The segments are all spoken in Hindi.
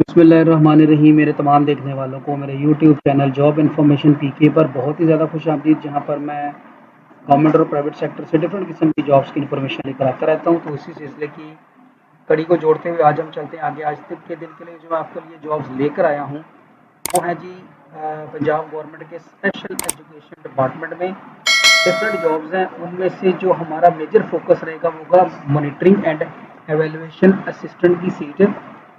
बिस्मिल्लाहिर्रहमानिर्रहीम। मेरे तमाम देखने वालों को मेरे यूट्यूब चैनल जॉब इन्फॉर्मेशन पीके पर बहुत ही ज़्यादा खुशामदीद, जहाँ पर मैं गवर्नमेंट और प्राइवेट सेक्टर से डिफरेंट किस्म की जॉब्स की इन्फॉर्मेशन लेकर आता रहता हूँ। तो इसी सिलसिले की कड़ी को जोड़ते हुए आज हम चलते हैं आगे। आज तक के दिन के लिए जो मैं आपके लिए जॉब्स लेकर आया हूँ वो है जी पंजाब गवर्नमेंट के स्पेशल एजुकेशन डिपार्टमेंट में डिफरेंट जॉब्स हैं। उनमें से जो हमारा मेजर फोकस रहेगा वो होगा मॉनिटरिंग एंड एवेल्युएशन असिस्टेंट की सीट है।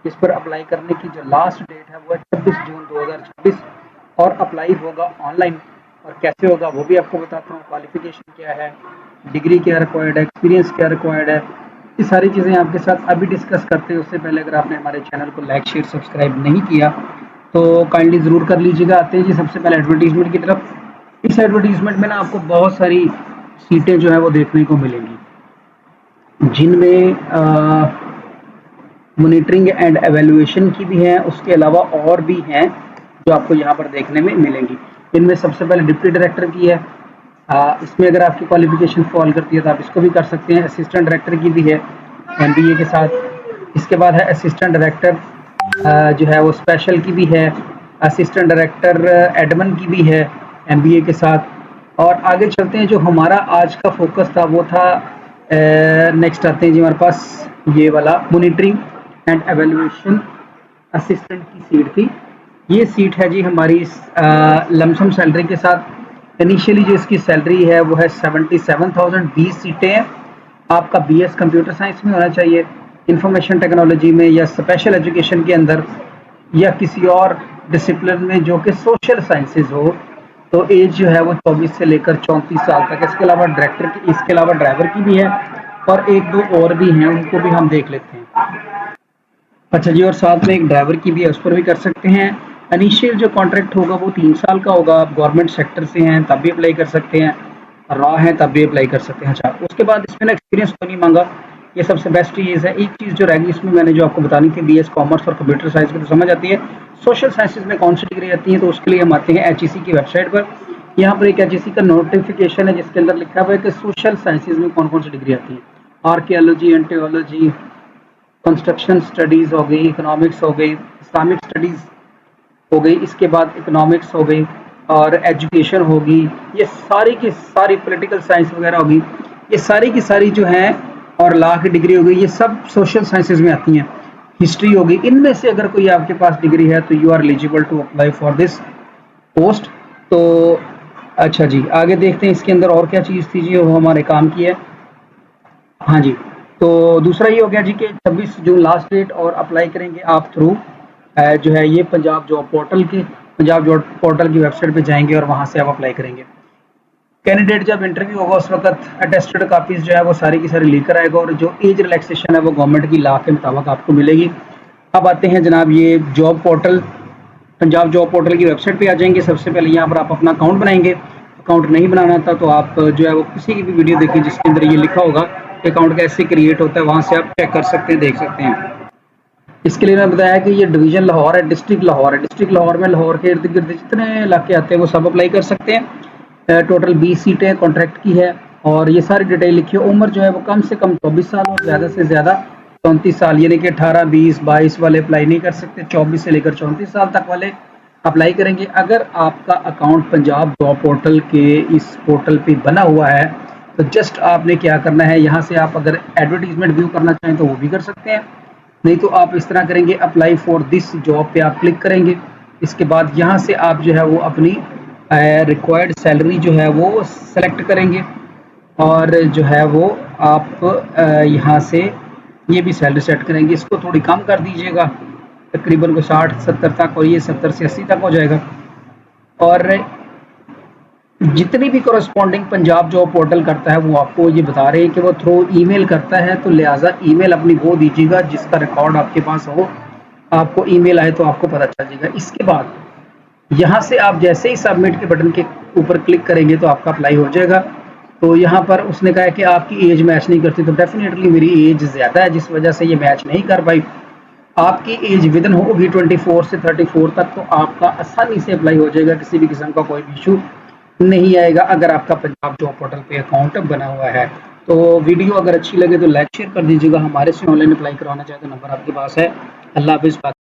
इस पर अप्लाई करने की जो लास्ट डेट है वो है 26 जून 2026 और अप्लाई होगा ऑनलाइन। और कैसे होगा वो भी आपको बताता हूँ। क्वालिफिकेशन क्या है, डिग्री क्या रिक्वायर्ड है, एक्सपीरियंस क्या रिक्वायर्ड है, ये सारी चीज़ें आपके साथ अभी डिस्कस करते हैं। उससे पहले अगर आपने हमारे चैनल को लाइक शेयर सब्सक्राइब नहीं किया तो काइंडली ज़रूर कर लीजिएगा। आते हैं जी सबसे पहले एडवर्टीजमेंट की तरफ। इस एडवर्टीजमेंट में ना आपको बहुत सारी सीटें जो है वो देखने को मिलेंगी, जिनमें मॉनिटरिंग एंड एवेल्युएशन की भी हैं, उसके अलावा और भी हैं जो आपको यहाँ पर देखने में मिलेंगी। इनमें सबसे पहले डिप्टी डायरेक्टर की है। इसमें अगर आपकी क्वालिफिकेशन फॉल करती है तो आप इसको भी कर सकते हैं। असिस्टेंट डायरेक्टर की भी है एमबीए के साथ। इसके बाद है असिस्टेंट डायरेक्टर जो है वो स्पेशल की भी है। असिस्टेंट डायरेक्टर एडमिन की भी है एमबीए के साथ। और आगे चलते हैं, जो हमारा आज का फोकस था वो था नेक्स्ट आते हैं जी हमारे पास ये वाला मॉनिटरिंग एंड एवेल्युएशन असिस्टेंट की सीट थी। ये सीट है जी हमारी लमसम सैलरी के साथ। इनिशियली जो इसकी सैलरी है वो है 77,000। 20 सीटें हैं। आपका बीएस कंप्यूटर साइंस में होना चाहिए, इंफॉर्मेशन टेक्नोलॉजी में या स्पेशल एजुकेशन के अंदर या किसी और डिसिप्लिन में जो कि सोशल साइंसेज हो। तो एज जो है वो 24 से लेकर 34 साल तक। इसके अलावा ड्राइवर की भी है और एक दो और भी हैं, उनको भी हम देख लेते हैं। अच्छा जी, और साथ में एक ड्राइवर की भी है, उस पर भी कर सकते हैं। इनिशियल जो कॉन्ट्रैक्ट होगा वो 3 साल का होगा। आप गवर्नमेंट सेक्टर से हैं तब भी अप्लाई कर सकते हैं, रॉ हैं तब भी अप्लाई कर सकते हैं। अच्छा, उसके बाद इसमें ना एक्सपीरियंस तो नहीं मांगा, ये सबसे बेस्ट चीज़ है। एक चीज़ जो रहेगी इसमें मैंने जो आपको बतानी थी, बीएस कॉमर्स और कंप्यूटर साइंस की तो समझ आती है। सोशल साइंसेज में कौन सी डिग्री आती है, तो उसके लिए हम आते हैं एचईसी की वेबसाइट पर। यहाँ पर एक एचईसी का नोटिफिकेशन है जिसके अंदर लिखा हुआ है कि सोशल साइंसेज में कौन कौन सी डिग्री आती है। आर्कियोलॉजी, एंटियोलॉजी, कंस्ट्रक्शन स्टडीज़ हो गई, इकोनॉमिक्स हो गई, इस्लामिक स्टडीज़ हो गई, इसके बाद इकोनॉमिक्स हो गई और एजुकेशन होगी, ये सारी की सारी पॉलिटिकल साइंस वगैरह होगी, ये सारी की सारी जो हैं, और लॉ की डिग्री हो गई, ये सब सोशल साइंसेज में आती हैं। हिस्ट्री होगी। इनमें से अगर कोई आपके पास डिग्री है तो you are eligible to apply for this post. तो अच्छा जी, आगे देखते हैं इसके अंदर और क्या चीज़ थी जी वो हमारे काम की है। हाँ जी, तो दूसरा ये हो गया जी कि 26 जून लास्ट डेट और अप्लाई करेंगे आप थ्रू जो है ये पंजाब जॉब पोर्टल की वेबसाइट पे जाएंगे और वहाँ से आप अप्लाई करेंगे। कैंडिडेट जब इंटरव्यू होगा उस वक्त अटेस्टेड कापीज़ जो है वो सारी की सारी लेकर आएगा और जो एज रिलैक्सेशन है वो गवर्नमेंट की लॉ के मुताबिक आपको मिलेगी। अब आते हैं जनाब ये job portal, Punjab job portal की वेबसाइट पे आ जाएंगे। सबसे पहले यहाँ पर आप अपना अकाउंट बनाएंगे। अकाउंट नहीं बनाना था तो आप जो है वो किसी की भी वीडियो देखिए जिसके अंदर ये लिखा होगा कि अकाउंट कैसे क्रिएट होता है, वहाँ से आप चेक कर सकते हैं, देख सकते हैं। इसके लिए मैं बताया कि ये डिवीजन लाहौर है, डिस्ट्रिक्ट लाहौर है। डिस्ट्रिक्ट लाहौर में लाहौर के इर्द गिर्द जितने इलाके आते हैं वो सब अप्लाई कर सकते हैं। टोटल 20 सीटें कॉन्ट्रैक्ट की है और ये सारी डिटेल लिखी है। उम्र जो है वो कम से कम 24 साल और ज़्यादा से ज़्यादा 34 साल, यानी कि 18, 20, 22 वाले अप्लाई नहीं कर सकते। 24 से लेकर 34 साल तक वाले अप्लाई करेंगे। अगर आपका अकाउंट पंजाब जॉब पोर्टल के इस पोर्टल पे बना हुआ है तो जस्ट आपने क्या करना है, यहाँ से आप अगर एडवर्टीजमेंट व्यू करना चाहें तो वो भी कर सकते हैं, नहीं तो आप इस तरह करेंगे अप्लाई फॉर दिस जॉब पे आप क्लिक करेंगे। इसके बाद यहाँ से आप जो है वो अपनी रिक्वायर्ड सैलरी जो है वो सेलेक्ट करेंगे और जो है वो आप यहाँ से ये भी सैलरी सेट करेंगे। इसको थोड़ी कम कर दीजिएगा, तकरीबन को 60-70 तक, और ये 70 से 80 तक हो जाएगा। और जितनी भी करस्पॉन्डिंग पंजाब जॉब पोर्टल करता है वो आपको ये बता रहे हैं कि वो थ्रू ईमेल करता है, तो लिहाजा ईमेल अपनी वो दीजिएगा जिसका रिकॉर्ड आपके पास हो। आपको ईमेल आए तो आपको पता चल जाएगा। इसके बाद यहाँ से आप जैसे ही सबमिट के बटन के ऊपर क्लिक करेंगे तो आपका अप्लाई हो जाएगा। तो यहाँ पर उसने कहा है कि आपकी एज मैच नहीं करती, तो डेफिनेटली मेरी एज ज़्यादा है जिस वजह से ये मैच नहीं कर पाई। आपकी एज विदन होगी 24 से 34 तक, तो आपका आसानी से अप्लाई हो जाएगा, किसी भी किस्म का कोई भी इशू नहीं आएगा अगर आपका पंजाब जॉब पोर्टल पे अकाउंट बना हुआ है। तो वीडियो अगर अच्छी लगे तो लाइक शेयर कर दीजिएगा। हमारे से ऑनलाइन अप्लाई करवाना चाहे तो नंबर आपके पास है। अल्लाह हाफिज़।